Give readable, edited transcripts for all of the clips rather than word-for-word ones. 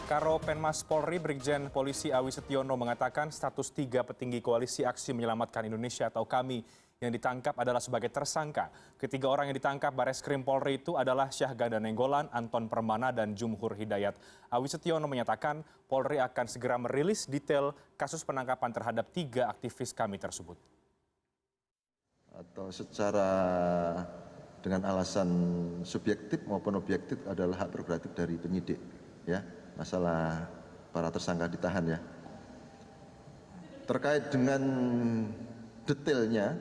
Karo Penmas Polri Brigjen Polisi Awi Setiono mengatakan status 3 petinggi koalisi aksi menyelamatkan Indonesia atau KAMI yang ditangkap adalah sebagai tersangka. Ketiga orang yang ditangkap Bareskrim Polri itu adalah Syahganda Nainggolan, Anton Permana, dan Jumhur Hidayat. Awi Setiono menyatakan Polri akan segera merilis detail kasus penangkapan terhadap 3 aktivis KAMI tersebut. Atau secara dengan alasan subjektif maupun objektif adalah hak prerogatif dari penyidik, ya. Masalah para tersangka ditahan, ya. Terkait dengan detailnya,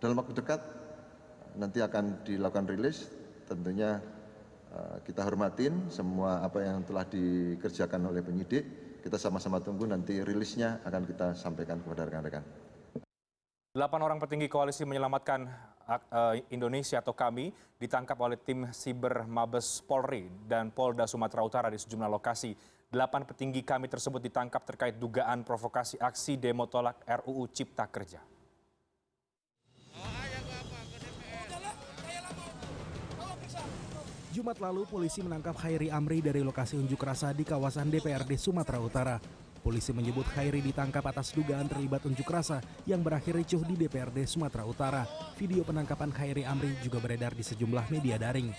dalam waktu dekat nanti akan dilakukan rilis. Tentunya kita hormatin semua apa yang telah dikerjakan oleh penyidik. Kita sama-sama tunggu nanti rilisnya akan kita sampaikan kepada rekan-rekan. 8 orang petinggi koalisi menyelamatkan Indonesia atau KAMI ditangkap oleh tim Siber Mabes Polri dan Polda Sumatera Utara di sejumlah lokasi. 8 petinggi KAMI tersebut ditangkap terkait dugaan provokasi aksi demo tolak RUU Cipta Kerja. Jumat lalu polisi menangkap Khairi Amri dari lokasi unjuk rasa di kawasan DPRD Sumatera Utara. Polisi menyebut Khairi ditangkap atas dugaan terlibat unjuk rasa yang berakhir ricuh di DPRD Sumatera Utara. Video penangkapan Khairi Amri juga beredar di sejumlah media daring.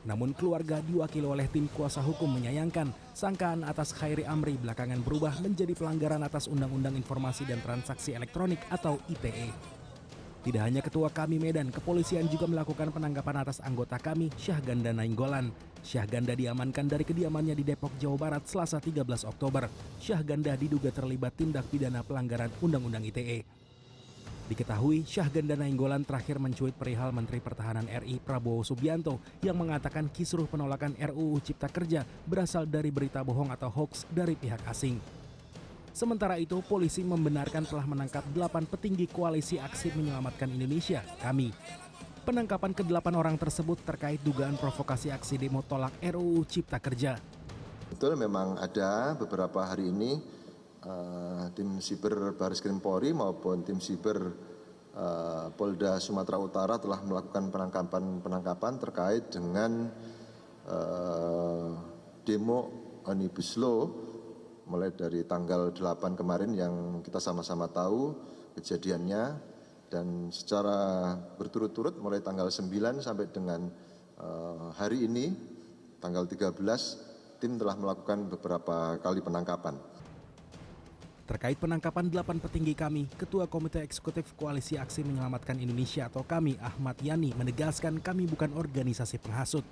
Namun keluarga diwakili oleh tim kuasa hukum menyayangkan sangkaan atas Khairi Amri belakangan berubah menjadi pelanggaran atas Undang-Undang Informasi dan Transaksi Elektronik atau ITE. Tidak hanya ketua KAMI Medan, kepolisian juga melakukan penangkapan atas anggota KAMI Syahganda Nainggolan. Syahganda diamankan dari kediamannya di Depok, Jawa Barat Selasa 13 Oktober. Syahganda diduga terlibat tindak pidana pelanggaran Undang-Undang ITE. Diketahui Syahganda Nainggolan terakhir mencuit perihal Menteri Pertahanan RI Prabowo Subianto yang mengatakan kisruh penolakan RUU Cipta Kerja berasal dari berita bohong atau hoax dari pihak asing. Sementara itu, polisi membenarkan telah menangkap 8 petinggi koalisi aksi menyelamatkan Indonesia, KAMI. Penangkapan ke-8 orang tersebut terkait dugaan provokasi aksi demo tolak RUU Cipta Kerja. Betul, memang ada beberapa hari ini tim Siber Bareskrim Polri maupun tim Siber Polda Sumatera Utara telah melakukan penangkapan terkait dengan demo Omnibus Law mulai dari tanggal 8 kemarin yang kita sama-sama tahu kejadiannya, dan secara berturut-turut mulai tanggal 9 sampai dengan hari ini tanggal 13 tim telah melakukan beberapa kali penangkapan. Terkait penangkapan 8 petinggi KAMI, Ketua Komite Eksekutif Koalisi Aksi Menyelamatkan Indonesia atau KAMI Ahmad Yani menegaskan kami bukan organisasi penghasut.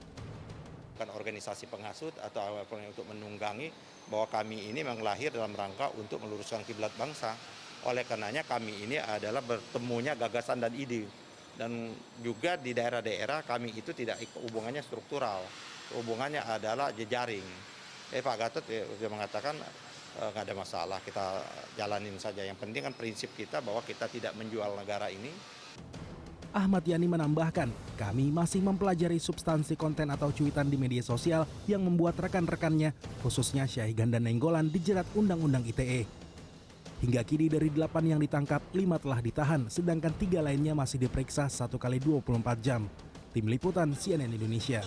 Bukan organisasi penghasut atau untuk menunggangi bahwa kami ini memang lahir dalam rangka untuk meluruskan kiblat bangsa. Oleh karenanya kami ini adalah bertemunya gagasan dan ide. Dan juga di daerah-daerah kami itu tidak hubungannya struktural. Hubungannya adalah jejaring. Pak Gatot dia mengatakan nggak ada masalah, kita jalanin saja. Yang penting kan prinsip kita bahwa kita tidak menjual negara ini. Ahmad Yani menambahkan, kami masih mempelajari substansi konten atau cuitan di media sosial yang membuat rekan-rekannya, khususnya Syahganda Nainggolan, dijerat Undang-Undang ITE. Hingga kini dari 8 yang ditangkap, 5 telah ditahan, sedangkan 3 lainnya masih diperiksa 1 kali 24 jam. Tim Liputan CNN Indonesia.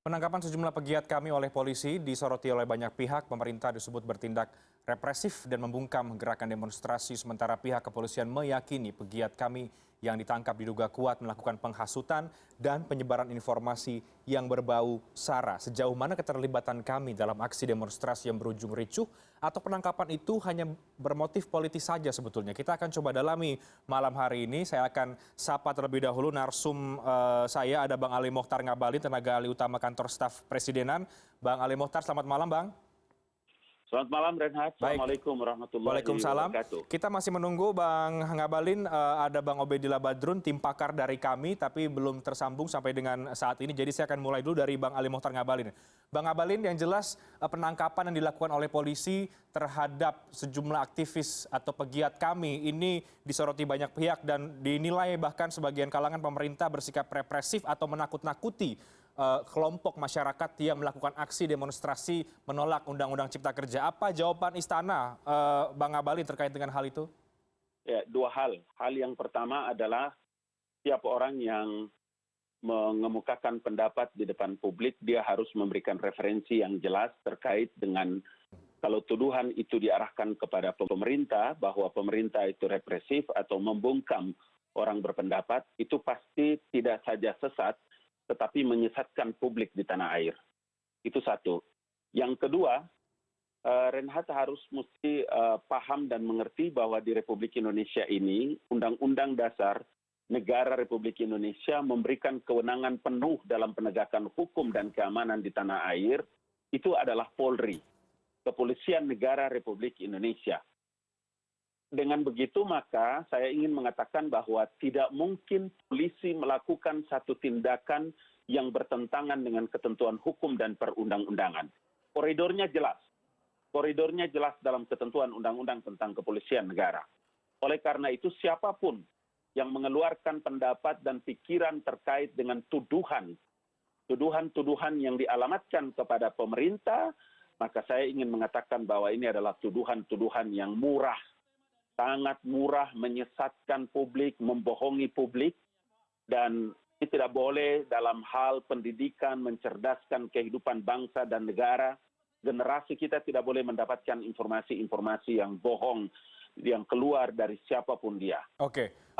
Penangkapan sejumlah pegiat KAMI oleh polisi disoroti oleh banyak pihak. Pemerintah disebut bertindak represif dan membungkam gerakan demonstrasi, sementara pihak kepolisian meyakini pegiat KAMI yang ditangkap diduga kuat melakukan penghasutan dan penyebaran informasi yang berbau sara. Sejauh mana keterlibatan KAMI dalam aksi demonstrasi yang berujung ricuh, atau penangkapan itu hanya bermotif politis saja sebetulnya? Kita akan coba dalami malam hari ini. Saya akan sapa terlebih dahulu narsum saya, ada Bang Ali Mokhtar Ngabalin, tenaga ahli utama kantor staf Presidenan. Bang Ali Mokhtar, selamat malam Bang. Selamat malam Renhat. Assalamualaikum warahmatullahi wabarakatuh. Kita masih menunggu Bang Ngabalin, ada Bang Obedillah Badrun, tim pakar dari KAMI, tapi belum tersambung sampai dengan saat ini. Jadi saya akan mulai dulu dari Bang Ali Mokhtar Ngabalin. Bang Ngabalin, yang jelas penangkapan yang dilakukan oleh polisi terhadap sejumlah aktivis atau pegiat KAMI ini disoroti banyak pihak dan dinilai bahkan sebagian kalangan pemerintah bersikap represif atau menakut-nakuti kelompok masyarakat yang melakukan aksi demonstrasi menolak Undang-Undang Cipta Kerja. Apa jawaban Istana, Bang Ngabalin, terkait dengan hal itu? Ya, dua hal. Hal yang pertama adalah setiap orang yang mengemukakan pendapat di depan publik, dia harus memberikan referensi yang jelas terkait dengan kalau tuduhan itu diarahkan kepada pemerintah, bahwa pemerintah itu represif atau membungkam orang berpendapat, itu pasti tidak saja sesat, tetapi menyesatkan publik di tanah air. Itu satu. Yang kedua, Reinhardt harus mesti paham dan mengerti bahwa di Republik Indonesia ini, Undang-Undang Dasar Negara Republik Indonesia memberikan kewenangan penuh dalam penegakan hukum dan keamanan di tanah air, itu adalah Polri, Kepolisian Negara Republik Indonesia. Dengan begitu maka saya ingin mengatakan bahwa tidak mungkin polisi melakukan satu tindakan yang bertentangan dengan ketentuan hukum dan perundang-undangan. Koridornya jelas. Koridornya jelas dalam ketentuan undang-undang tentang kepolisian negara. Oleh karena itu siapapun yang mengeluarkan pendapat dan pikiran terkait dengan tuduhan-tuduhan yang dialamatkan kepada pemerintah, maka saya ingin mengatakan bahwa ini adalah tuduhan-tuduhan yang murah, sangat murah, menyesatkan publik, membohongi publik, dan ini tidak boleh dalam hal pendidikan, mencerdaskan kehidupan bangsa dan negara. Generasi kita tidak boleh mendapatkan informasi-informasi yang bohong, yang keluar dari siapapun dia. Oke,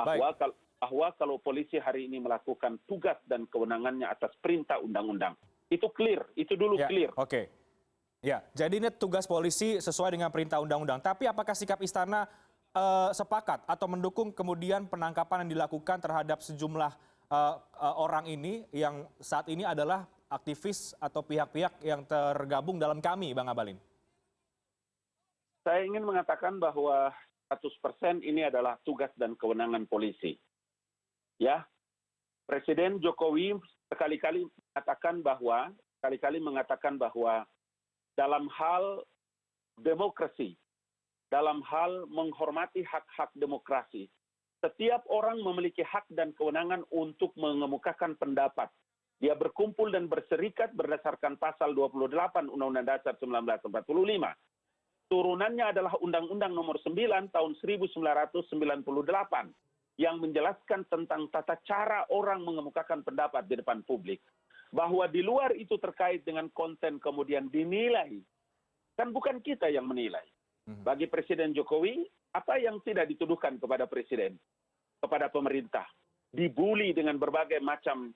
Bahwa kalau polisi hari ini melakukan tugas dan kewenangannya atas perintah undang-undang, itu clear, itu dulu clear. Oke. Ya, jadi ini tugas polisi sesuai dengan perintah undang-undang. Tapi apakah sikap istana sepakat atau mendukung kemudian penangkapan yang dilakukan terhadap sejumlah orang ini yang saat ini adalah aktivis atau pihak-pihak yang tergabung dalam KAMI, Bang Abalin? Saya ingin mengatakan bahwa 100% ini adalah tugas dan kewenangan polisi. Ya, Presiden Jokowi sekali-kali mengatakan bahwa dalam hal demokrasi, dalam hal menghormati hak-hak demokrasi, setiap orang memiliki hak dan kewenangan untuk mengemukakan pendapat. Dia berkumpul dan berserikat berdasarkan pasal 28 Undang-Undang Dasar 1945. Turunannya adalah Undang-Undang Nomor 9 tahun 1998 yang menjelaskan tentang tata cara orang mengemukakan pendapat di depan publik. Bahwa di luar itu terkait dengan konten kemudian dinilai, kan bukan kita yang menilai. Bagi Presiden Jokowi, apa yang tidak dituduhkan kepada Presiden, kepada pemerintah, dibully dengan berbagai macam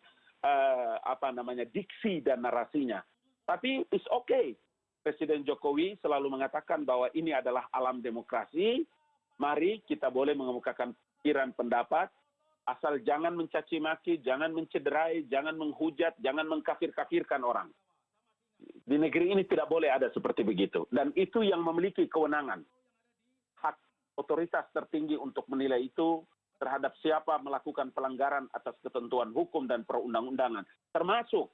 diksi dan narasinya. Tapi it's okay. Presiden Jokowi selalu mengatakan bahwa ini adalah alam demokrasi, mari kita boleh mengemukakan pikiran pendapat, asal jangan mencaci maki, jangan mencederai, jangan menghujat, jangan mengkafir-kafirkan orang. Di negeri ini tidak boleh ada seperti begitu. Dan itu yang memiliki kewenangan. Hak otoritas tertinggi untuk menilai itu terhadap siapa melakukan pelanggaran atas ketentuan hukum dan perundang-undangan. Termasuk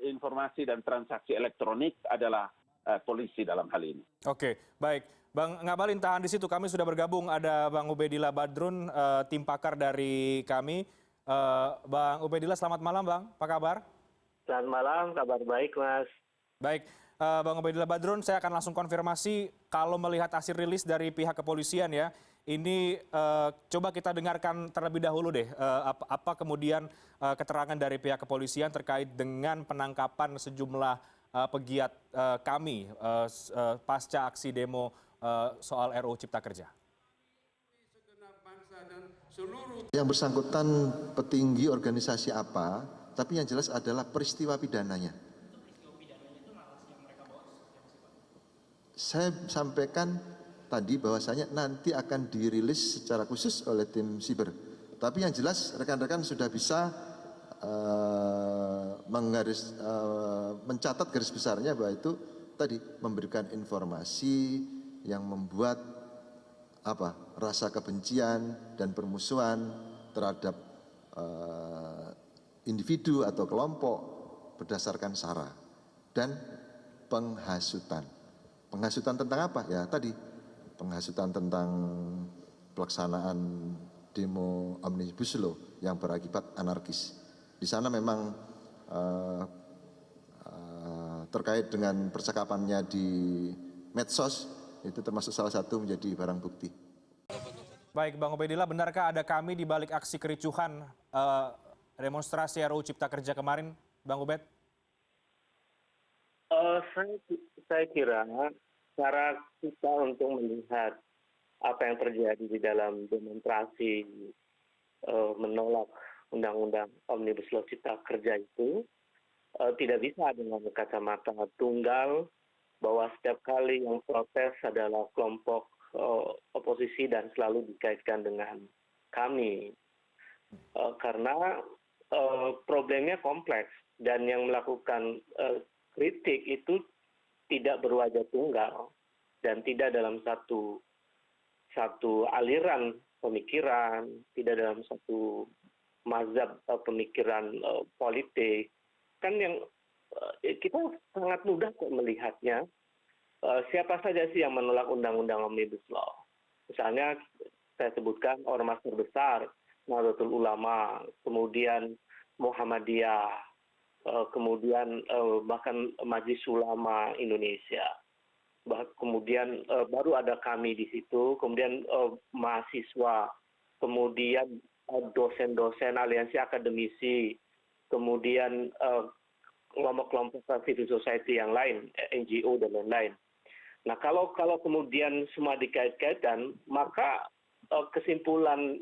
informasi dan transaksi elektronik adalah polisi dalam hal ini. Oke, baik. Bang Ngabalin, tahan di situ. Kami sudah bergabung. Ada Bang Ubedillah Badrun, tim pakar dari kami. Bang Ubedillah, selamat malam, Bang. Apa kabar? Selamat malam, kabar baik, Mas. Baik, Bang Ubedillah Badrun, saya akan langsung konfirmasi kalau melihat hasil rilis dari pihak kepolisian ya. Ini coba kita dengarkan terlebih dahulu deh. Apa kemudian keterangan dari pihak kepolisian terkait dengan penangkapan sejumlah pegiat kami pasca aksi demo soal RUU Cipta Kerja. Yang bersangkutan petinggi organisasi apa, tapi yang jelas adalah peristiwa pidananya. Saya sampaikan tadi bahwasanya nanti akan dirilis secara khusus oleh tim siber. Tapi yang jelas rekan-rekan sudah bisa mencatat garis besarnya bahwa itu tadi memberikan informasi yang membuat rasa kebencian dan permusuhan terhadap individu atau kelompok berdasarkan sara dan penghasutan. Penghasutan tentang apa? Ya tadi penghasutan tentang pelaksanaan demo Omnibus Law yang berakibat anarkis. Di sana memang terkait dengan percakapannya di medsos itu termasuk salah satu menjadi barang bukti. Baik, Bang Ubedillah, benarkah ada kami di balik aksi kericuhan demonstrasi RUU Cipta Kerja kemarin, Bang Ubed? Saya kira cara kita untuk melihat apa yang terjadi di dalam demonstrasi menolak Undang-Undang Omnibus Law Cipta Kerja itu tidak bisa dengan kacamata tunggal bahwa setiap kali yang protes adalah kelompok oposisi dan selalu dikaitkan dengan kami. Karena problemnya kompleks dan yang melakukan kritik itu tidak berwajah tunggal dan tidak dalam satu aliran pemikiran, tidak dalam satu mazhab pemikiran politik. Kan yang kita sangat mudah kok melihatnya. Siapa saja sih yang menolak Undang-Undang Omnibus Law? Misalnya saya sebutkan ormas terbesar, Nahdlatul Ulama, kemudian Muhammadiyah, kemudian bahkan Majelis Ulama Indonesia. Kemudian baru ada kami di situ, kemudian mahasiswa, kemudian dosen-dosen, aliansi akademisi, kemudian kelompok-kelompok civil society yang lain, NGO dan lain-lain. Nah, kalau kemudian semua dikait-kaitkan, maka kesimpulan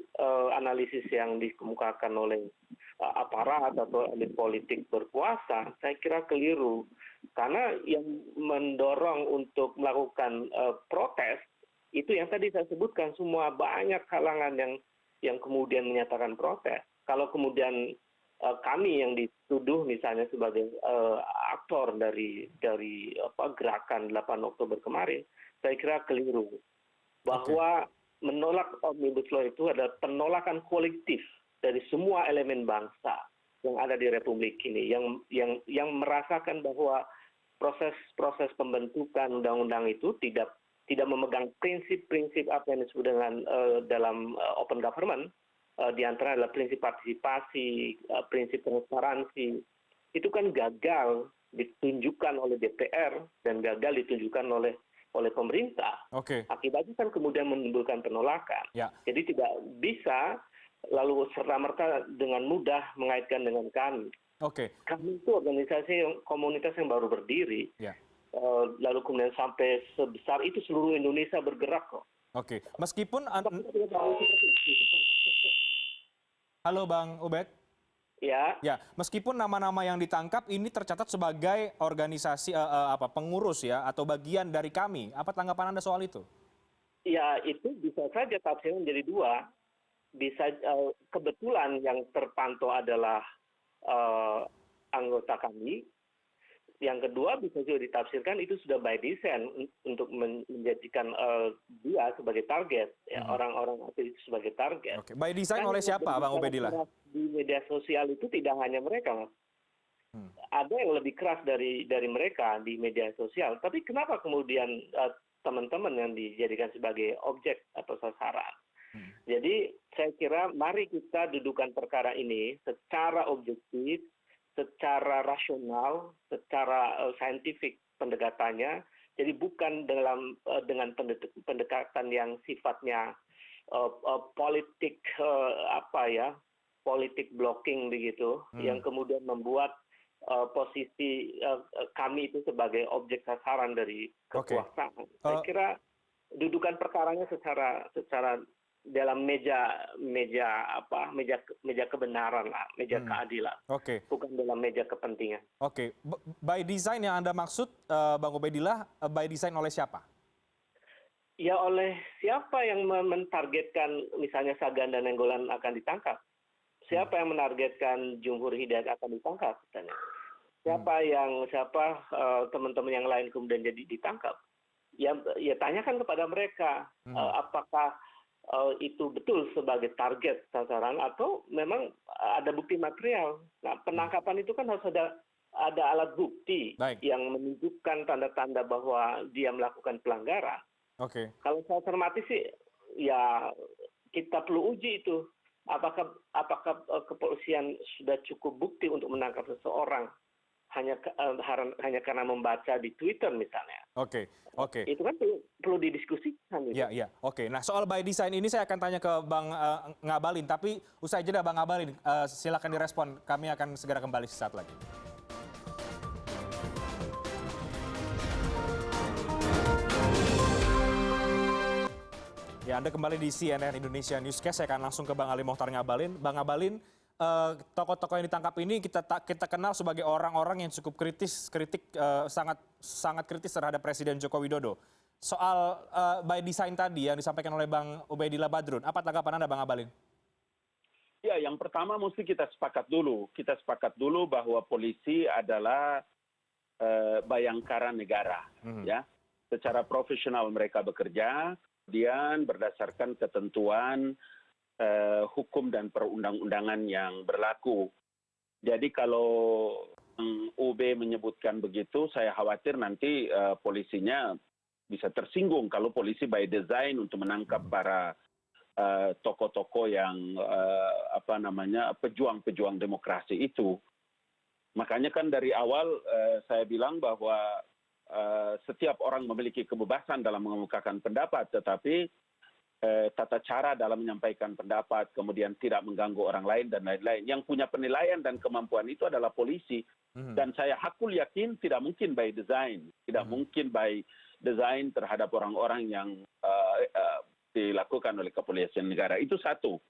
analisis yang dikemukakan oleh aparat atau elit politik berkuasa, saya kira keliru. Karena yang mendorong untuk melakukan protes, itu yang tadi saya sebutkan, semua banyak kalangan yang kemudian menyatakan protes. Kalau kemudian kami yang dituduh misalnya sebagai aktor dari gerakan 8 Oktober kemarin, saya kira keliru. Bahwa menolak Omnibus Law itu adalah penolakan kolektif dari semua elemen bangsa yang ada di Republik ini, yang merasakan bahwa proses pembentukan undang-undang itu tidak memegang prinsip-prinsip apa yang disebut dengan dalam open government, di antara adalah prinsip partisipasi, prinsip transparansi. Itu kan gagal ditunjukkan oleh DPR dan gagal ditunjukkan oleh pemerintah. Akibatnya kan kemudian menimbulkan penolakan. Ya. Jadi tidak bisa lalu serta-merta dengan mudah mengaitkan dengan kami. Kami itu organisasi komunitas yang baru berdiri. Ya. Lalu kemudian sampai sebesar itu seluruh Indonesia bergerak kok. Meskipun Halo Bang Ubed. Ya. Meskipun nama-nama yang ditangkap ini tercatat sebagai organisasi pengurus ya atau bagian dari kami. Apa tanggapan Anda soal itu? Ya, itu bisa saja tafsirnya menjadi dua. Bisa kebetulan yang terpantau adalah anggota kami. Yang kedua bisa juga ditafsirkan itu sudah by design untuk menjadikan dia sebagai target, ya, orang-orang aktif itu sebagai target. By design oleh siapa, Bang Ubedillah? Di media sosial itu tidak hanya mereka, Mas. Ada yang lebih keras dari mereka di media sosial. Tapi kenapa kemudian teman-teman yang dijadikan sebagai objek atau sasaran? Jadi saya kira mari kita dudukan perkara ini secara objektif, secara rasional, secara saintifik pendekatannya. Jadi bukan dengan pendekatan yang sifatnya politik politik blocking begitu, yang kemudian membuat posisi kami itu sebagai objek sasaran dari kekuasaan. Saya kira dudukan perkaranya secara dalam meja kebenaran lah, meja keadilan, bukan dalam meja kepentingan. By design yang Anda maksud, Bang Ubedillah, by design oleh siapa? Ya oleh siapa yang mentargetkan misalnya Sagan dan Nainggolan akan ditangkap? Siapa yang menargetkan Jumhur Hidayat akan ditangkap? Siapa teman-teman yang lain kemudian jadi ditangkap? Ya tanyakan kepada mereka, apakah itu betul sebagai target sasaran atau memang ada bukti material. Nah, penangkapan itu kan harus ada alat bukti yang menunjukkan tanda-tanda bahwa dia melakukan pelanggaran. Kalau saya cermati sih, ya kita perlu uji itu. Apakah kepolisian sudah cukup bukti untuk menangkap seseorang hanya karena membaca di Twitter misalnya. Oke, oke. Itu kan perlu didiskusikan. Gitu. Iya. Oke. Nah, soal by design ini saya akan tanya ke Bang Ngabalin, tapi usai jeda Bang Ngabalin, silakan direspon. Kami akan segera kembali sesaat lagi. Ya, Anda kembali di CNN Indonesia Newscast. Saya akan langsung ke Bang Ali Mohtar Ngabalin. Bang Ngabalin, tokoh-tokoh yang ditangkap ini kita kenal sebagai orang-orang yang cukup kritik sangat kritis terhadap Presiden Joko Widodo. Soal by design tadi yang disampaikan oleh Bang Ubaidillah Badrun, apa tanggapan Anda, Bang Ngabalin? Ya, yang pertama mesti kita sepakat dulu. Kita sepakat dulu bahwa polisi adalah bayangkara negara, ya. Secara profesional mereka bekerja. Kemudian berdasarkan ketentuan hukum dan perundang-undangan yang berlaku. Jadi kalau UB menyebutkan begitu, saya khawatir nanti polisinya bisa tersinggung kalau polisi by design untuk menangkap para tokoh-tokoh yang pejuang-pejuang demokrasi itu. Makanya kan dari awal saya bilang bahwa setiap orang memiliki kebebasan dalam mengemukakan pendapat, tetapi tata cara dalam menyampaikan pendapat, kemudian tidak mengganggu orang lain dan lain-lain. Yang punya penilaian dan kemampuan itu adalah polisi. Dan saya hakul yakin tidak mungkin by design, tidak mungkin by design terhadap orang-orang yang dilakukan oleh kepolisian negara. Itu satu.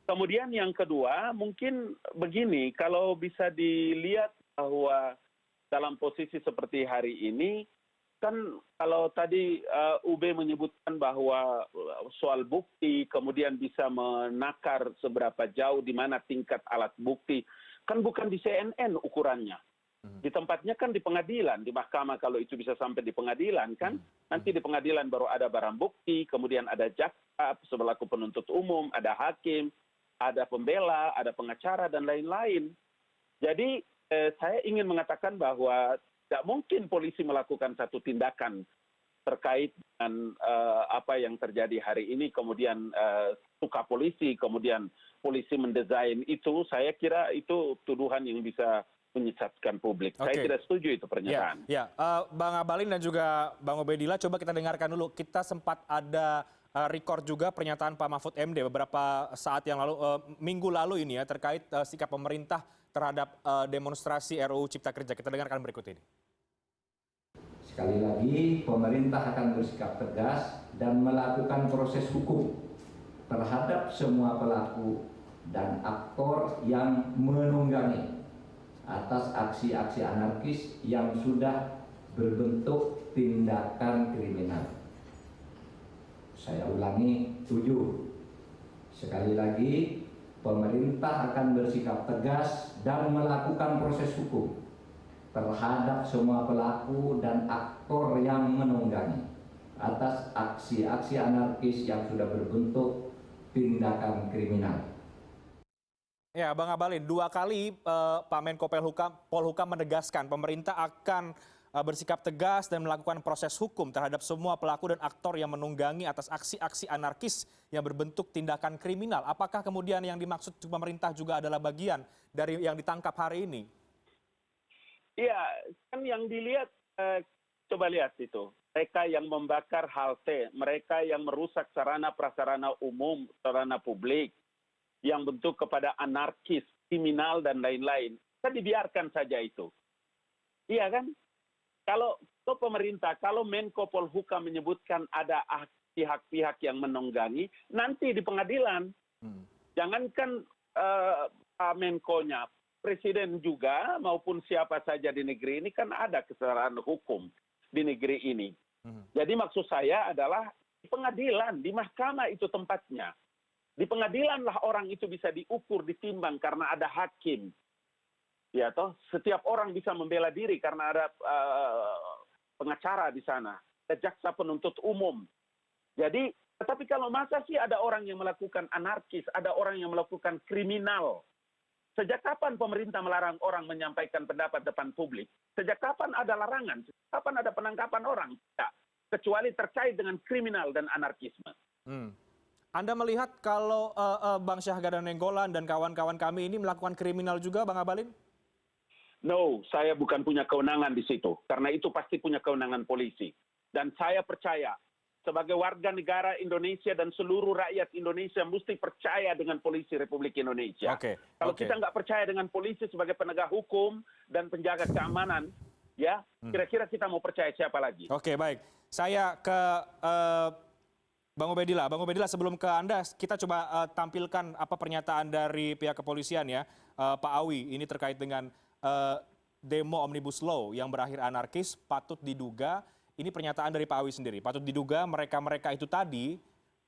Kemudian yang kedua, mungkin begini, kalau bisa dilihat bahwa dalam posisi seperti hari ini, kan kalau tadi UB menyebutkan bahwa soal bukti, kemudian bisa menakar seberapa jauh di mana tingkat alat bukti, kan bukan di CNN ukurannya. Di tempatnya kan di pengadilan, di mahkamah kalau itu bisa sampai di pengadilan kan, nanti di pengadilan baru ada barang bukti, kemudian ada jaksa selaku penuntut umum, ada hakim, ada pembela, ada pengacara, dan lain-lain. Jadi saya ingin mengatakan bahwa tidak mungkin polisi melakukan satu tindakan terkait dengan apa yang terjadi hari ini, kemudian suka polisi, kemudian polisi mendesain itu, saya kira itu tuduhan yang bisa menyesatkan publik. Saya tidak setuju itu pernyataan. Ya, Bang Ngabalin dan juga Bang Ubaidillah, coba kita dengarkan dulu. Kita sempat ada record juga pernyataan Pak Mahfud MD beberapa saat yang lalu, minggu lalu ini ya, terkait sikap pemerintah terhadap demonstrasi RUU Cipta Kerja. Kita dengarkan berikut ini. Sekali lagi, pemerintah akan bersikap tegas dan melakukan proses hukum terhadap semua pelaku dan aktor yang menunggangi atas aksi-aksi anarkis yang sudah berbentuk tindakan kriminal. Saya ulangi, 7. Sekali lagi, pemerintah akan bersikap tegas dan melakukan proses hukum terhadap semua pelaku dan aktor yang menunggangi atas aksi-aksi anarkis yang sudah berbentuk tindakan kriminal. Ya, Bang Ngabalin, 2 kali Pak Menko Polhukam menegaskan pemerintah akan bersikap tegas dan melakukan proses hukum terhadap semua pelaku dan aktor yang menunggangi atas aksi-aksi anarkis yang berbentuk tindakan kriminal. Apakah kemudian yang dimaksud pemerintah juga adalah bagian dari yang ditangkap hari ini? Iya, kan yang dilihat, coba lihat itu. Mereka yang membakar halte, mereka yang merusak sarana prasarana umum, sarana publik, yang bentuk kepada anarkis, kriminal, dan lain-lain. Kan dibiarkan saja itu. Iya kan? Kalau pemerintah, kalau Menko Polhukam menyebutkan ada pihak-pihak yang menunggangi, nanti di pengadilan. Jangankan Pak Menko-nya, Presiden juga maupun siapa saja di negeri ini kan ada kesetaraan hukum di negeri ini. Jadi maksud saya adalah di pengadilan, di mahkamah itu tempatnya. Di pengadilanlah orang itu bisa diukur, ditimbang karena ada hakim. Ya toh, setiap orang bisa membela diri karena ada pengacara di sana, ada jaksa penuntut umum. Jadi, tetapi kalau masa sih ada orang yang melakukan anarkis, ada orang yang melakukan kriminal. Sejak kapan pemerintah melarang orang menyampaikan pendapat depan publik? Sejak kapan ada larangan? Sejak kapan ada penangkapan orang? Tidak, kecuali terkait dengan kriminal dan anarkisme. Anda melihat kalau Bang Syahganda Nainggolan dan kawan-kawan kami ini melakukan kriminal juga, Bang Ngabalin? No, saya bukan punya kewenangan di situ. Karena itu pasti punya kewenangan polisi. Dan saya percaya, sebagai warga negara Indonesia dan seluruh rakyat Indonesia mesti percaya dengan polisi Republik Indonesia. Kalau kita nggak percaya dengan polisi sebagai penegak hukum dan penjaga keamanan, ya kira-kira kita mau percaya siapa lagi? Oke, baik. Saya ke Bang Ubedillah. Bang Ubedillah, sebelum ke Anda, kita coba tampilkan apa pernyataan dari pihak kepolisian ya, Pak Awi. Ini terkait dengan demo Omnibus Law yang berakhir anarkis, patut diduga, ini pernyataan dari Pak Awi sendiri, patut diduga mereka-mereka itu tadi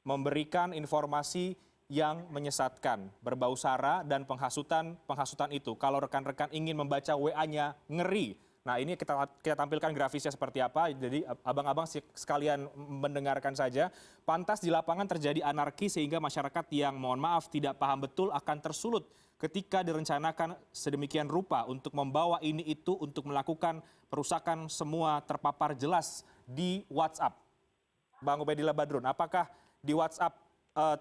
memberikan informasi yang menyesatkan, berbau sara dan penghasutan itu. Kalau rekan-rekan ingin membaca WA-nya, ngeri. Nah, ini kita tampilkan grafisnya seperti apa. Jadi abang-abang sekalian mendengarkan saja. Pantas di lapangan terjadi anarki sehingga masyarakat yang mohon maaf tidak paham betul akan tersulut ketika direncanakan sedemikian rupa untuk membawa ini itu untuk melakukan perusakan semua terpapar jelas di WhatsApp. Bang Ubedillah Badrun, apakah di WhatsApp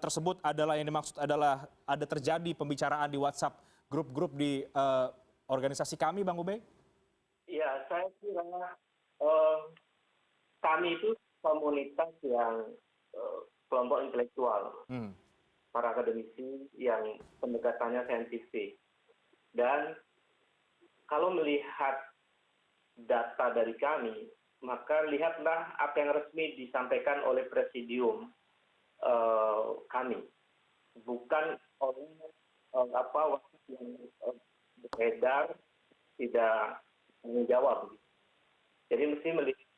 tersebut adalah yang dimaksud adalah ada terjadi pembicaraan di WhatsApp grup-grup di organisasi kami, Bang Ube? Ya, saya kira kami itu komunitas yang kelompok intelektual, para akademisi yang pendekatannya saintifik. Dan kalau melihat data dari kami, maka lihatlah apa yang resmi disampaikan oleh presidium kami, bukan oleh WhatsApp yang beredar tidak menjawab. Jadi mesti melihat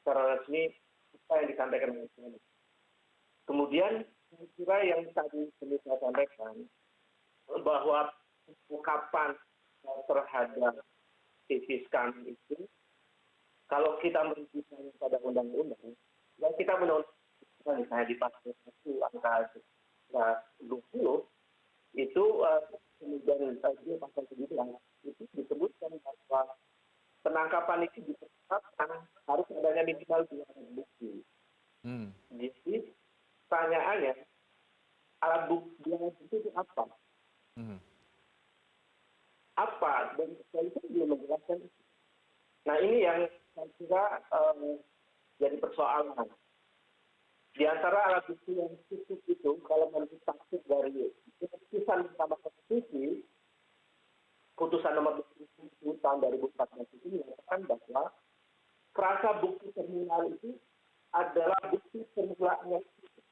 secara resmi apa yang disampaikan oleh kami. Kemudian saya kira yang tadi saya sampaikan bahwa ungkapan terhadap tesis kami itu, kalau kita merujukan pada undang-undang, ya kita menurunkan misalnya di pasal 1 angka 20 itu kemudian dia pasal 19 itu disebutkan bahwa penangkapan itu ditetapkan harus adanya minimal 2 alat bukti. Jadi pertanyaannya, alat bukti itu apa? Apa? Dan itu belum menjelaskan. Nah, ini yang saya kira jadi persoalan. Di antara alat bukti yang cukup itu, kalau menurut tafsir dari putusan Mahkamah Konstitusi, putusan nomor 27 tahun 2014 itu menyatakan bahwa frasa bukti terminal itu adalah bukti permulaan yang cukup.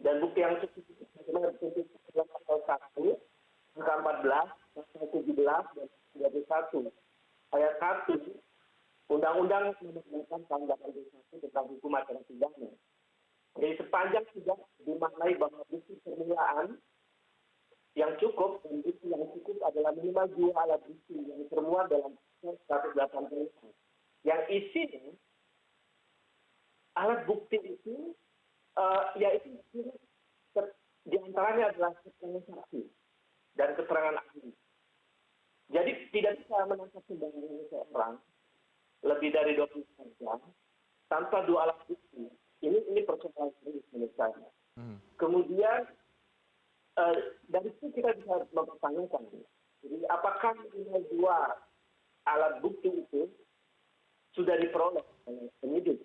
Dan bukti yang cukup itu bagaimana ditentukan dalam pasal 1, angka 14, pasal 17, dan 31. Ayat 1, Undang-Undang Nomor 8 tahun 81 tentang hukum acara pidana. Jadi sepanjang tidak dimaknai bahwa bukti permulaan yang cukup, dan bukti yang cukup adalah minimal 2 alat bukti yang termuat dalam 180. Yang isinya, alat bukti itu, yaitu diantaranya adalah keterangan saksi dan keterangan ahli. Jadi tidak bisa menangkap sembarangan seseorang lebih dari 24 jam tanpa 2 alat bukti. Ini persoalan serius menurut saya. Kemudian dari situ kita bisa mempertanyakan. Jadi apakah minimal 2 alat bukti itu sudah diperoleh oleh penyidik?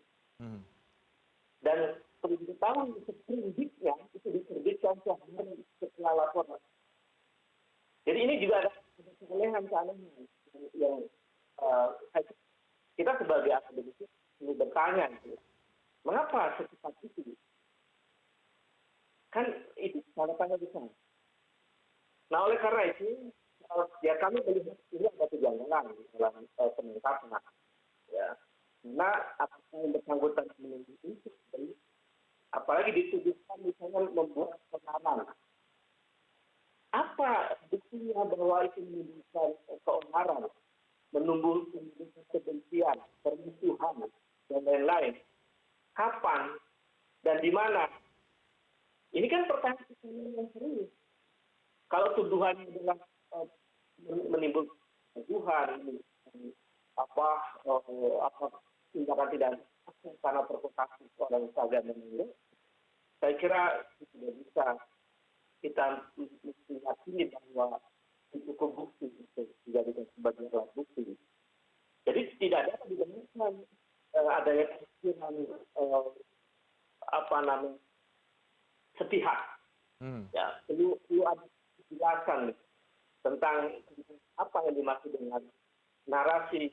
Dan perlu diketahui seperindik-nya itu diterbitkan sehari setelah laporan. Jadi ini juga ada keanehan yang kita sebagai akademisi perlu bertanya, mengapa secepat itu? Kan itu tanda tanya besar. Nah, oleh karena itu, ya kami melihat ini ada kejanggalan dalam penangkapan. Ya. Nah, apakah yang bersangkutan menunggu itu, apalagi dituduhkan misalnya membuat keonaran. Apa buktinya bahwa itu menimbulkan keonaran, menumbuhkan kebencian, permusuhan, dan lain-lain? Kapan dan di mana? Ini kan pertanyaan yang serius. Kalau tuduhan adalah menimbulkan tuduhan, tindakan tidak karena provokasi orang saja menurut, saya kira tidak bisa kita meyakini bahwa cukup bukti untuk dijadikan sebagai alat menunjukkan adanya kemungkinan sepihak. Ya, perlu ada penjelasan tentang apa yang dimaksud dengan narasi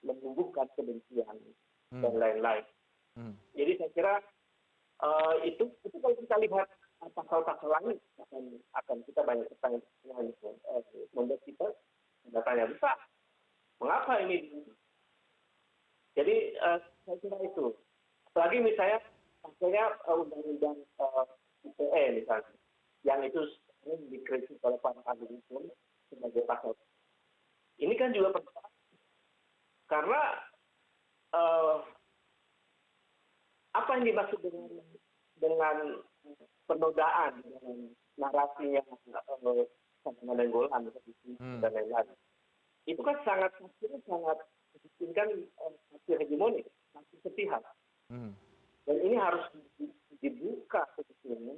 menumbuhkan kebencian dan lain-lain. Jadi saya kira itu kalau kita lihat pasal-pasal lain akan kita banyak pertanyaan membuat kita tanya besar. Mengapa ini? Jadi saya kira itu. Apalagi misalnya undang-undang ITE misalnya, yang itu dikritik oleh para ahli hukum sebagai pasal. Ini kan juga persoalan karena apa yang dimaksud dengan penodaan, dengan narasinya menenggolan dan lain-lain. Itu kan sangat memungkinkan hasil hegemonik, hasil sepihak. Dan ini harus dibuka sebetulnya.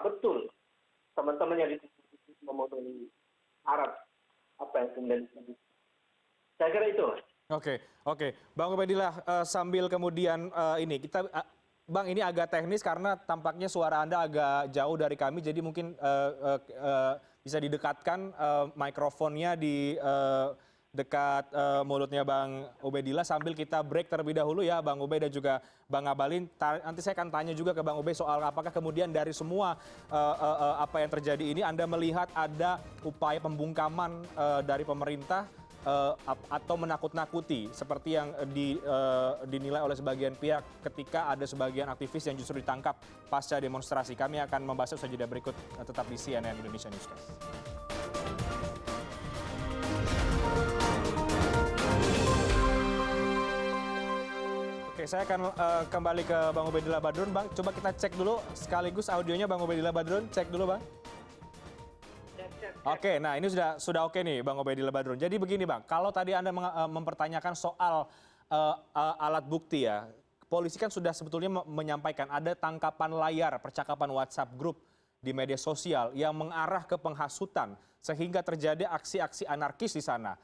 Betul teman-teman yang memenuhi syarat apa yang kemudian saya kira itu. Oke, Bang Ubedillah, sambil kemudian Bang, ini agak teknis karena tampaknya suara Anda agak jauh dari kami, jadi mungkin bisa didekatkan mikrofonnya di dekat mulutnya Bang Ubedillah sambil kita break terlebih dahulu ya Bang Ube dan juga Bang Ngabalin. Nanti saya akan tanya juga ke Bang Ube soal apakah kemudian dari semua apa yang terjadi ini Anda melihat ada upaya pembungkaman dari pemerintah atau menakut-nakuti seperti yang dinilai oleh sebagian pihak ketika ada sebagian aktivis yang justru ditangkap pasca demonstrasi. Kami akan membahasnya usai jeda berikut, tetap di CNN Indonesia Newscast. Oke, saya akan kembali ke Bang Ubedillah Badrun. Bang, coba kita cek dulu sekaligus audionya Bang Ubedillah Badrun. Cek dulu, Bang. Oke, nah ini sudah oke nih Bang Ubedillah Badrun. Jadi begini Bang, kalau tadi Anda mempertanyakan soal alat bukti ya, polisi kan sudah sebetulnya menyampaikan ada tangkapan layar percakapan WhatsApp grup di media sosial yang mengarah ke penghasutan sehingga terjadi aksi-aksi anarkis di sana.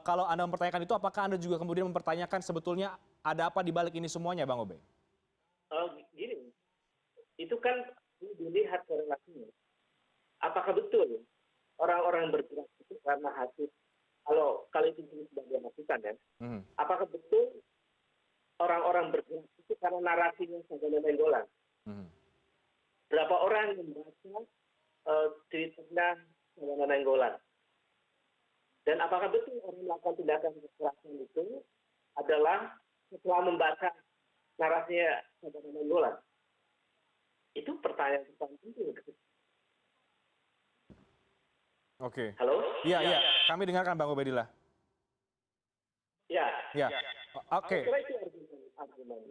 Kalau Anda mempertanyakan itu, apakah Anda juga kemudian mempertanyakan sebetulnya ada apa di balik ini semuanya, Bang Obe? Gini, itu kan dilihat korelasinya. Apakah betul orang-orang bergerak itu karena hasil, kalau itu sebagai masukan ya, apakah betul orang-orang bergerak itu karena narasinya sebagai menggolan? Berapa orang yang membaca tweetnya sebagai menggolan? Dan apakah betul orang melakukan tindakan kekerasan itu adalah setelah membaca narasinya sebagai menggolan? Itu pertanyaan penting. Oke. Halo? Iya. Kami dengarkan Bang Ubedillah. Ya. Oke. Saya kira itu argumen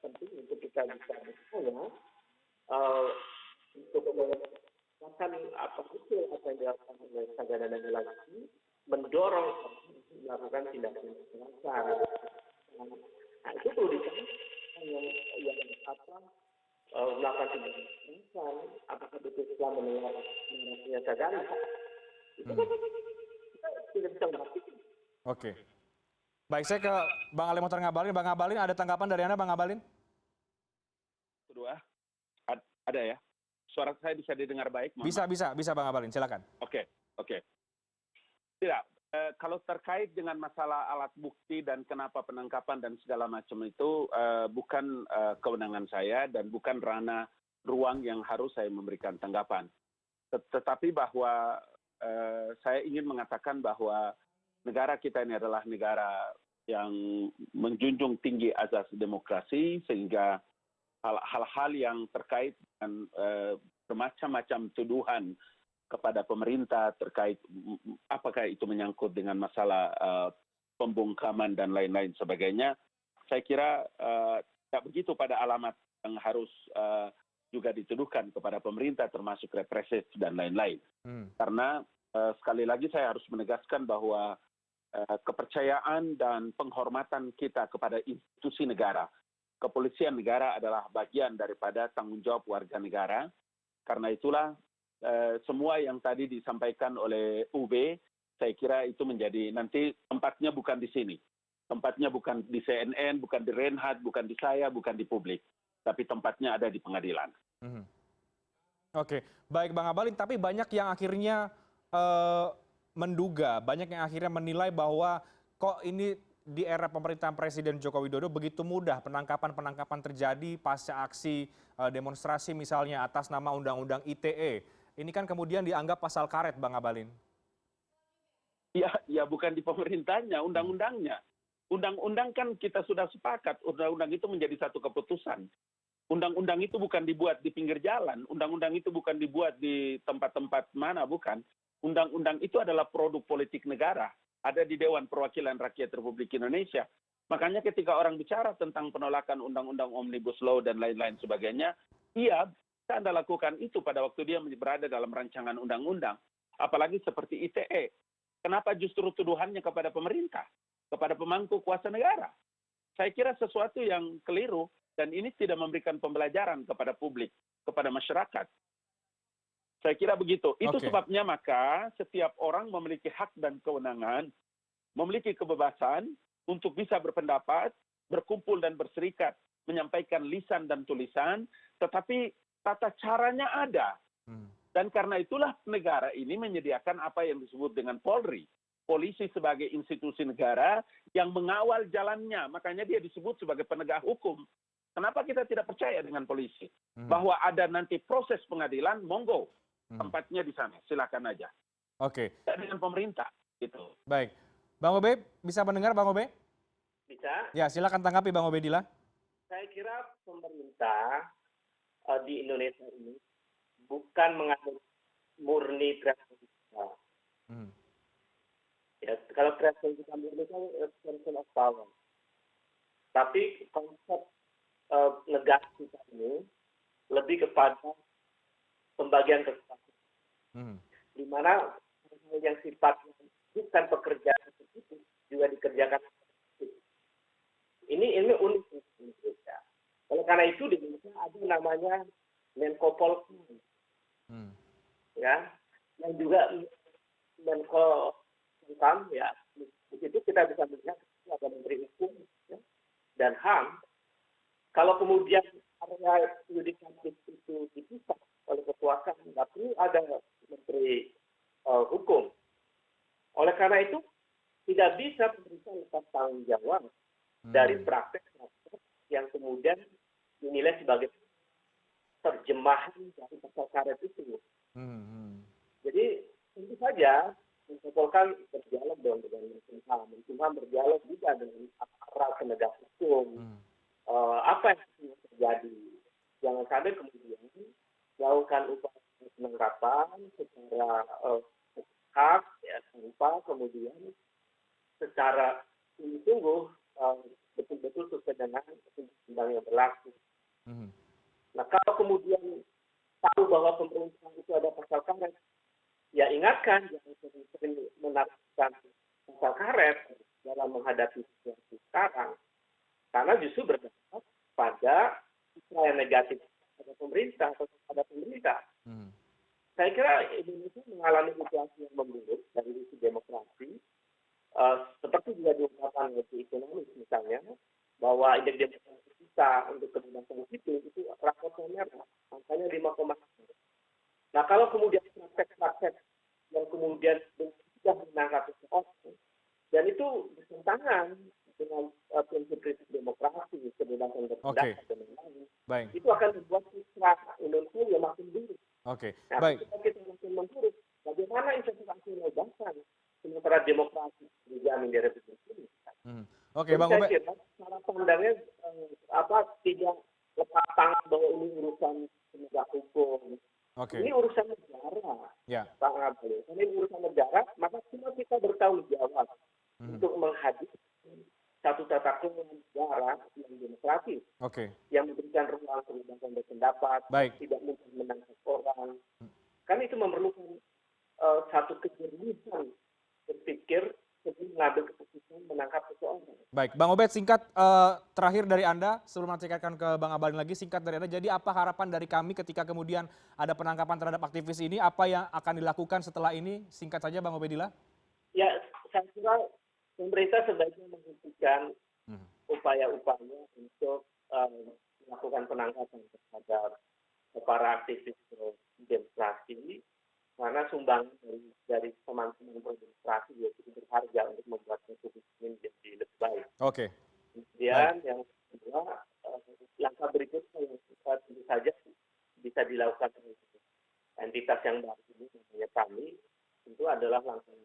penting untuk kita bisa bertanya untuk mengatakan apa betul apa yang dilakukan oleh Sagana dan Lagi mendorong melakukan tindakan kekerasan. Nah, itu perlu ditanya yang melakukan tindakan kekerasan, apakah betul setelah mendengar narasinya Sagana? Itu kita tidak bisa memastikan. Oke. Baik, saya ke Bang Ali Mohtar Ngabalin. Bang Ngabalin, ada tanggapan dari Anda, Bang Ngabalin? Kedua, ada ya. Suara saya bisa didengar baik? Bisa Bang Ngabalin, silakan. Oke. Tidak, kalau terkait dengan masalah alat bukti dan kenapa penangkapan dan segala macam itu bukan kewenangan saya dan bukan ranah ruang yang harus saya memberikan tanggapan. Tetapi bahwa saya ingin mengatakan bahwa negara kita ini adalah negara yang menjunjung tinggi azas demokrasi sehingga hal-hal yang terkait dengan bermacam-macam tuduhan kepada pemerintah terkait apakah itu menyangkut dengan masalah pembungkaman dan lain-lain sebagainya, saya kira tidak begitu pada alamat yang harus juga dituduhkan kepada pemerintah termasuk represif dan lain-lain. Karena sekali lagi saya harus menegaskan bahwa kepercayaan dan penghormatan kita kepada institusi negara, kepolisian negara adalah bagian daripada tanggung jawab warga negara. Karena itulah semua yang tadi disampaikan oleh UB, saya kira itu menjadi nanti tempatnya bukan di sini. Tempatnya bukan di CNN, bukan di Reinhardt, bukan di saya, bukan di publik. Tapi tempatnya ada di pengadilan. Oke, baik Bang Abalin, tapi banyak yang akhirnya menduga, banyak yang akhirnya menilai bahwa kok ini di era pemerintahan Presiden Joko Widodo begitu mudah penangkapan-penangkapan terjadi pasca aksi demonstrasi misalnya atas nama Undang-Undang ITE. Ini kan kemudian dianggap pasal karet, Bang Abalin. Ya bukan di pemerintahnya, undang-undangnya. Undang-undang kan kita sudah sepakat, undang-undang itu menjadi satu keputusan. Undang-undang itu bukan dibuat di pinggir jalan, undang-undang itu bukan dibuat di tempat-tempat mana, bukan. Undang-undang itu adalah produk politik negara, ada di Dewan Perwakilan Rakyat Republik Indonesia. Makanya ketika orang bicara tentang penolakan Undang-Undang Omnibus Law dan lain-lain sebagainya, iya, bisa Anda lakukan itu pada waktu dia berada dalam rancangan undang-undang. Apalagi seperti ITE. Kenapa justru tuduhannya kepada pemerintah, kepada pemangku kuasa negara? Saya kira sesuatu yang keliru, dan ini tidak memberikan pembelajaran kepada publik, kepada masyarakat. Saya kira begitu. Itu sebabnya maka setiap orang memiliki hak dan kewenangan, memiliki kebebasan untuk bisa berpendapat, berkumpul dan berserikat, menyampaikan lisan dan tulisan, tetapi tata caranya ada. Dan karena itulah negara ini menyediakan apa yang disebut dengan Polri. Polisi sebagai institusi negara yang mengawal jalannya. Makanya dia disebut sebagai penegak hukum. Kenapa kita tidak percaya dengan polisi? Bahwa ada nanti proses pengadilan, monggo. Tempatnya di sana, silakan aja. Oke. Tidak dengan pemerintah. Gitu. Baik. Bang Obe, bisa mendengar Bang Obe? Bisa. Ya, silakan tanggapi Bang Obedillah. Saya kira pemerintah di Indonesia ini bukan menganut murni kreativitas. Ya, kalau kreativitas murni kan extension of power. Tapi konsep negara kita ini lebih kepada pembagian kekuasaan, di mana hal yang sifatnya bukan pekerjaan itu juga dikerjakan. Ini unik di Indonesia. Oleh karena itu di Indonesia ada namanya Menko Polhukam, ya, yang juga Menko Polhukam, ya, di situ kita bisa melihat ada Menteri Hukum, ya, dan HAM. Kalau kemudian area yudikatif itu dipisah oleh kekuasaan, nggak perlu ada Menteri Hukum. Oleh karena itu, tidak bisa pemerintah lepas tanggung jawab dari praktek-praktek yang kemudian dinilai sebagai terjemahan dari pasal karet itu. Jadi, tentu saja, Menko-Polhukam berdialog dengan Menkumham berdialog juga dengan aparat penegak hukum. Apa yang terjadi? Jangan sampai kemudian melakukan upaya penangkapan secara hak, ya, tanpa kemudian secara sungguh betul-betul sesuai dengan undang yang berlaku. Nah, kalau kemudian tahu bahwa pemerintah itu ada pasal karet, ya ingatkan jangan sering menafikan pasal karet dalam menghadapi situasi sekarang. Karena justru berdampak pada yang negatif pada pemerintah atau pada pemerintah. Saya kira Indonesia mengalami situasi yang memburuk dari sisi demokrasi, seperti juga diungkapkan oleh ekonomis misalnya, bahwa indeks demokrasi kita untuk kebebasan sipil itu raportnya merah, angkanya 5,1. Nah, kalau kemudian praktek-praktek yang kemudian sudah menangkap seseorang, dan itu bertentangan dengan prinsip-prinsip demokrasi, kebebasan berpendapat dan lain-lain, itu akan membuat citra Indonesia yang makin buruk. Nah, ketika kita makin memburuk, bagaimana investasi ledakan sementara demokrasi dijamin di Republik ini? Bang saya Obe. kira cara pandangnya tidak lepas tangan bahwa ini urusan penegak hukum. Ini urusan negara, Bang Abalin. Ini urusan negara, maka semua kita bertanggung jawab untuk menghadirkan satu tata kelola negara yang demokratis, yang memberikan ruang kebebasan berpendapat, tidak mungkin menangkap orang. Kan itu memerlukan satu kejernihan berpikir sebelum mengambil keputusan menangkap seseorang. Baik, Bang Obed, singkat terakhir dari Anda, sebelum nanti akan ke Bang Abalin lagi, singkat dari Anda, jadi apa harapan dari kami ketika kemudian ada penangkapan terhadap aktivis ini, apa yang akan dilakukan setelah ini, singkat saja Bang Obedillah? Ya, saya kira pemerintah sebaiknya menghentikan upaya-upaya untuk melakukan penangkapan terhadap para aktivis demonstrasi, karena sumbangan dari teman-teman berdemonstrasi juga cukup berharga untuk membuat Republik ini menjadi lebih baik. Oke. Kemudian yang kedua, langkah berikutnya yang tentu saja bisa dilakukan oleh entitas yang baru ini, namanya kami, tentu adalah langkah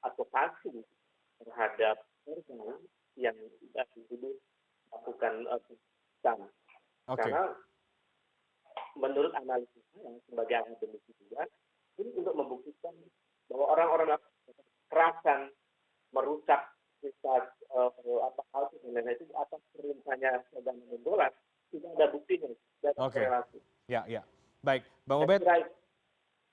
advokasi terhadap korban yang dituduh melakukan penistaan. Karena menurut analisis saya sebagai akademisi juga, ini untuk membuktikan bahwa orang-orang kekerasan merusak fasilitas hal itu atas perintahnya Saddam Hussein, tidak ada buktinya, tidak ada korelasi. Ya. Baik, Bang Obed.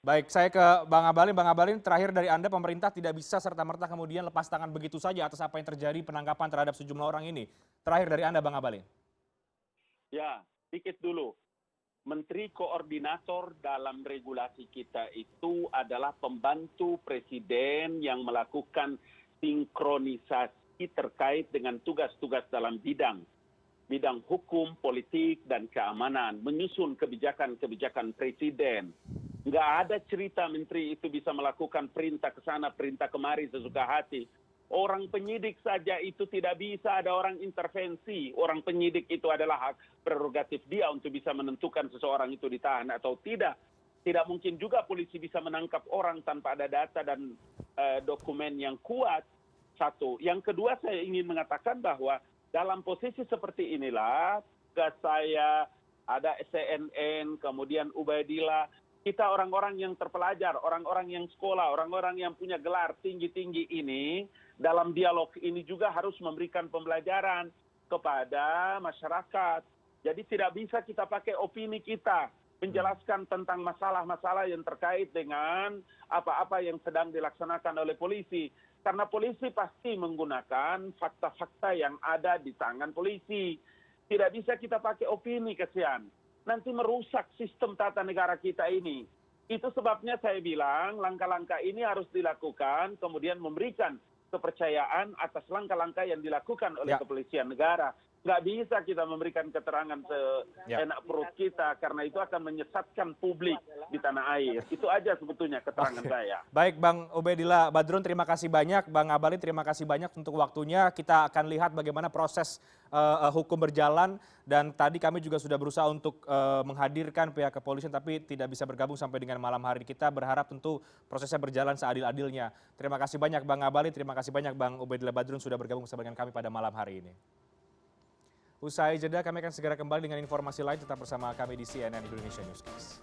Baik, saya ke Bang Abalin. Bang Abalin, terakhir dari Anda, pemerintah tidak bisa serta-merta kemudian lepas tangan begitu saja atas apa yang terjadi penangkapan terhadap sejumlah orang ini. Terakhir dari Anda, Bang Abalin. Ya, sedikit dulu. Menteri Koordinator dalam regulasi kita itu adalah pembantu presiden yang melakukan sinkronisasi terkait dengan tugas-tugas dalam bidang hukum, politik, dan keamanan, menyusun kebijakan-kebijakan presiden. Nggak ada cerita menteri itu bisa melakukan perintah ke sana, perintah kemari sesuka hati. Orang penyidik saja itu tidak bisa ada orang intervensi. Orang penyidik itu adalah hak prerogatif dia untuk bisa menentukan seseorang itu ditahan atau tidak. Tidak mungkin juga polisi bisa menangkap orang tanpa ada data dan dokumen yang kuat. Satu. Yang kedua, saya ingin mengatakan bahwa dalam posisi seperti inilah, saya ada CNN, kemudian Ubaidillah, kita orang-orang yang terpelajar, orang-orang yang sekolah, orang-orang yang punya gelar tinggi-tinggi ini, dalam dialog ini juga harus memberikan pembelajaran kepada masyarakat. Jadi tidak bisa kita pakai opini kita, menjelaskan tentang masalah-masalah yang terkait dengan apa-apa yang sedang dilaksanakan oleh polisi. Karena polisi pasti menggunakan fakta-fakta yang ada di tangan polisi. Tidak bisa kita pakai opini, kesian. Nanti merusak sistem tata negara kita ini. Itu sebabnya saya bilang langkah-langkah ini harus dilakukan, kemudian memberikan kepercayaan atas langkah-langkah yang dilakukan oleh kepolisian negara. Nggak bisa kita memberikan keterangan seenak perut kita, karena itu akan menyesatkan publik di tanah air. Itu aja sebetulnya keterangan saya. Baik, Bang Ubaidillah Badrun, terima kasih banyak. Bang Abalin, terima kasih banyak untuk waktunya. Kita akan lihat bagaimana proses hukum berjalan. Dan tadi kami juga sudah berusaha untuk menghadirkan pihak kepolisian, tapi tidak bisa bergabung sampai dengan malam hari. Kita berharap tentu prosesnya berjalan seadil-adilnya. Terima kasih banyak Bang Abalin, terima kasih banih Bang Ubaidillah Badrun sudah bergabung bersama dengan kami pada malam hari ini. Usai jeda, kami akan segera kembali dengan informasi lain. Tetap bersama kami di CNN Indonesia Newscast.